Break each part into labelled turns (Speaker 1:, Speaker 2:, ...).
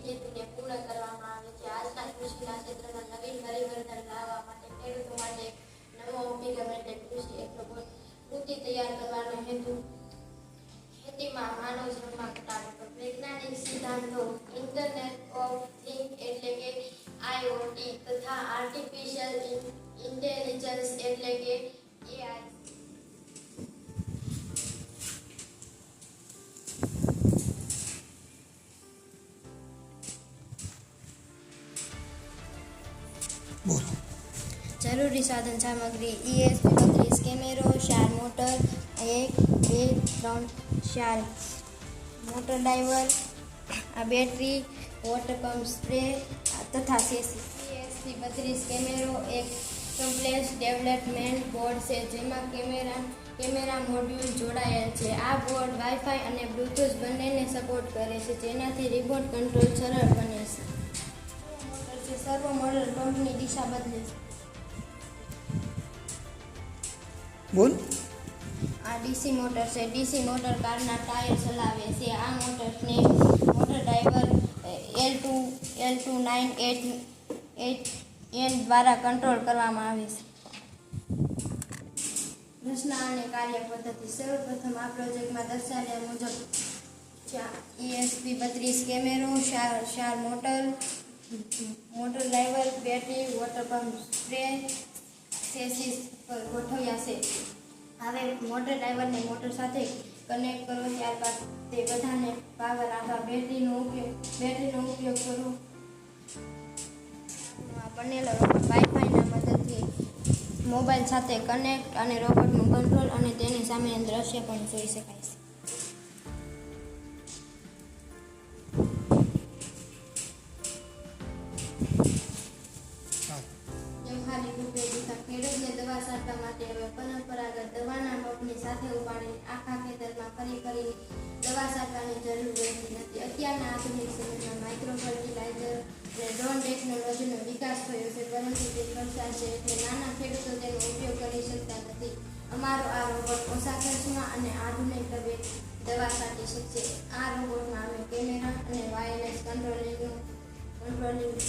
Speaker 1: હેતુને પૂર્ણ કરવામાં આવે છે। આજના કૃષિના ક્ષેત્રમાં નવીન પરિવર્તન લાવવા માટે ખેડૂતો માટે નવો અભિગમ એટલે કૃષિ એકૃતિ તૈયાર કરવાનો હેતુ ખેતીમાં માનવ શ્રમમાં ઘટાડો, વૈજ્ઞાનિક સિદ્ધાંતો, ઇન્ટરનેટ ઓફ થિંગ એટલે કે IoT તથા આર્ટિફિશિયલ ઇન્ટેલિજન્સ એટલે કે AI। જરૂરી સાધન સામગ્રી ESP 32 કેમેરો, 4 મોટર, 1 2 3 4 મોટર ડાઈવર, આ બેટરી, વોટર પંપ સ્પ્રે તથા ESP 32 કેમેરો એક કમ્પ્લેક્સ ડેવલપમેન્ટ બોર્ડ છે જેમાં કેમેરા મોડ્યુલ જોડાયેલ છે। આ બોર્ડ વાઈફાઈ અને બ્લૂટૂથ બંનેને સપોર્ટ કરે છે જેનાથી રિમોટ કંટ્રોલ સરળ બને છે। મોટર છે સર્વો મોટર પંપની દિશા બદલે છે।
Speaker 2: બોલ
Speaker 1: આ DC મોટર છે। DC મોટર કારના ટાયર ચલાવે છે। આ મોટરને મોટર ડ્રાઈવર L2988N દ્વારા કંટ્રોલ કરવામાં આવે છે। રચના અને કાર્ય પદ્ધતિ સૌપ્રથમ આ પ્રોજેક્ટમાં દર્શાવ્યા મુજબ ESP 32 કેમેરો, 4 motor driver, battery, water pump spray chassis પર ગોઠવ્યા છે। હવે મોટર ડ્રાઈવરને મોટર સાથે કનેક્ટ કરો, ત્યારબાદ તે બધાને પાવર આપવા બેટરીનો ઉપયોગ કરો। બનેલો રોબોટ વાઈફાઈના મદદથી મોબાઈલ સાથે કનેક્ટ અને રોબોટનું કંટ્રોલ અને તેની સામે દ્રશ્ય પણ જોઈ શકાય છે। વ્યવહારિક ઉપયોગિતા ખેડૂતને દવા છાંટવા માટે હવે પરંપરાગત દવાના પંપની સાથે ઉપાડી આખા ખેતરમાં ફરી દવા છાંટવાની જરૂર રહેતી નથી। અત્યારના આધુનિક સમયમાં માઇક્રો ફર્ટિલાઇઝર અને ડ્રોન ટેકનોલોજીનો વિકાસ થયો છે પરંતુ તે ખર્ચાળ છે એટલે નાના ખેડૂતો તેનો ઉપયોગ કરી શકતા નથી। અમારો આ રોબોટ ઓછા ખર્ચમાં અને આધુનિક દવા છાંટી શકશે। આ રોબોટમાં અમે કેમેરા અને વાયરલેસ કંટ્રોલિંગ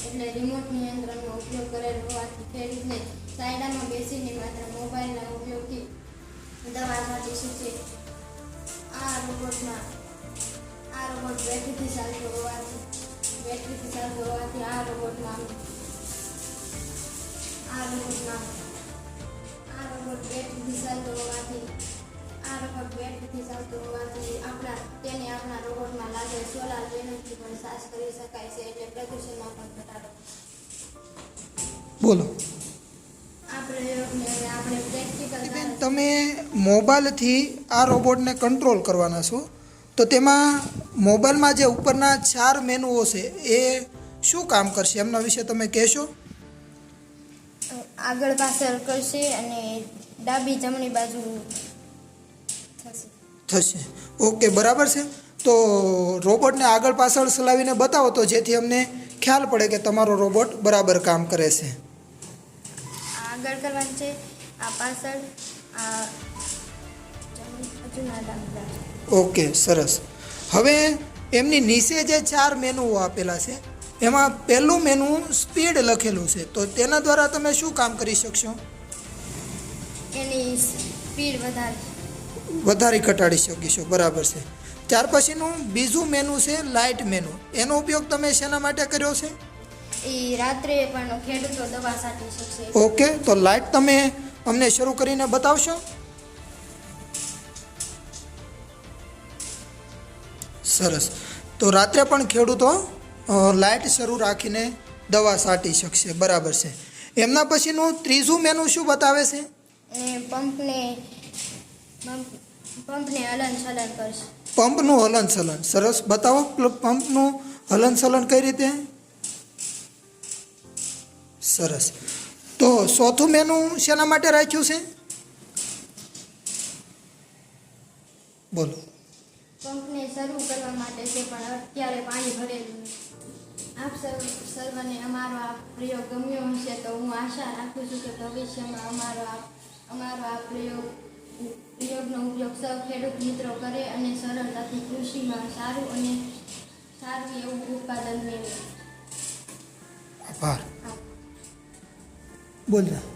Speaker 1: એટલે રિમોટ નિયંત્રણનો ઉપયોગ કરેલ હોવાથી ખેડૂતને સાયડામાં બેસીને માત્ર મોબાઈલના ઉપયોગથી દવા છાંટી શકશે। આ રોબોટ બેટરીથી ચાલતો હોવાથી આ રોબોટ બેટરીથી ચાલતો હોવાથી આપણા રોબોટમાં લાગેલ સોલાર પેનલથી પણ ચાર્જ કરી શકાય છે એટલે પ્રદૂષણમાં પણ ઘટાડો।
Speaker 2: બોલો
Speaker 1: આ પ્રયોગને હવે આપણે પ્રેક્ટિકલ
Speaker 2: તમે મોબાઈલથી આ રોબોટને કંટ્રોલ કરવાના છો તો તેમાં મોબાઈલમાં જે ઉપરના 4 મેનુઓ છે એ શું કામ કરશે એમના વિશે તમે કહેશો?
Speaker 1: આગળ પાછળ કરશે અને ડાબી જમણી બાજુ
Speaker 2: થશે। ઓકે, બરાબર છે। તો રોબોટને આગળ પાછળ ચલાવીને બતાવો તો જેથી અમને ખ્યાલ પડે કે તમારો રોબોટ બરાબર કામ કરે છે।
Speaker 1: આગળ કરવાનું છે, આ પાછળ, આ જમણી બાજુ।
Speaker 2: ઓકે, સરસ। હવે એમની નીચે જે 4 મેનુઓ આપેલા છે એમાં પહેલું મેનુ સ્પીડ લખેલું છે તો તેના દ્વારા તમે શું કામ કરી શકશો?
Speaker 1: એની સ્પીડ
Speaker 2: વધારી ઘટાડી શકીશો, બરાબર છે। ત્યાર પછીનું બીજું મેનુ છે લાઇટ મેનુ, એનો ઉપયોગ તમે શેના માટે કર્યો છે?
Speaker 1: એ રાત્રે પણ ખેડૂતો દવા છાંટી શકશે।
Speaker 2: ઓકે, તો લાઇટ તમે અમને શરૂ કરીને બતાવશો? સરસ। તો રાત્રે પણ ખેડૂતો લાઇટ શરૂ રાખીને દવા છાંટી શકશે, બરાબર છે। એમના પછીનું ત્રીજું મેનુ શું બતાવે છે?
Speaker 1: પંપને હલનચલન કરશે।
Speaker 2: પંપનું હલનચલન, સરસ, બતાવો પંપનું હલનચલન કઈ રીતે? સરસ। તો ચોથું મેનુ શેના માટે રાખ્યું છે? બોલો।
Speaker 1: પંપને શરૂ કરવા માટે છે પણ અત્યારે પાણી ભરેલું નથી। આપ સર્વને અમારો આ પ્રયોગ ગમ્યો હશે તો હું આશા રાખું છું કે ભવિષ્યમાં અમારો આ પ્રયોગનો ઉપયોગ સૌ ખેડૂત મિત્રો કરે અને સરળતાથી કૃષિમાં સારું સારું એવું ઉત્પાદન મેળવે.
Speaker 2: આભાર.
Speaker 1: આભાર.
Speaker 2: બોલજા.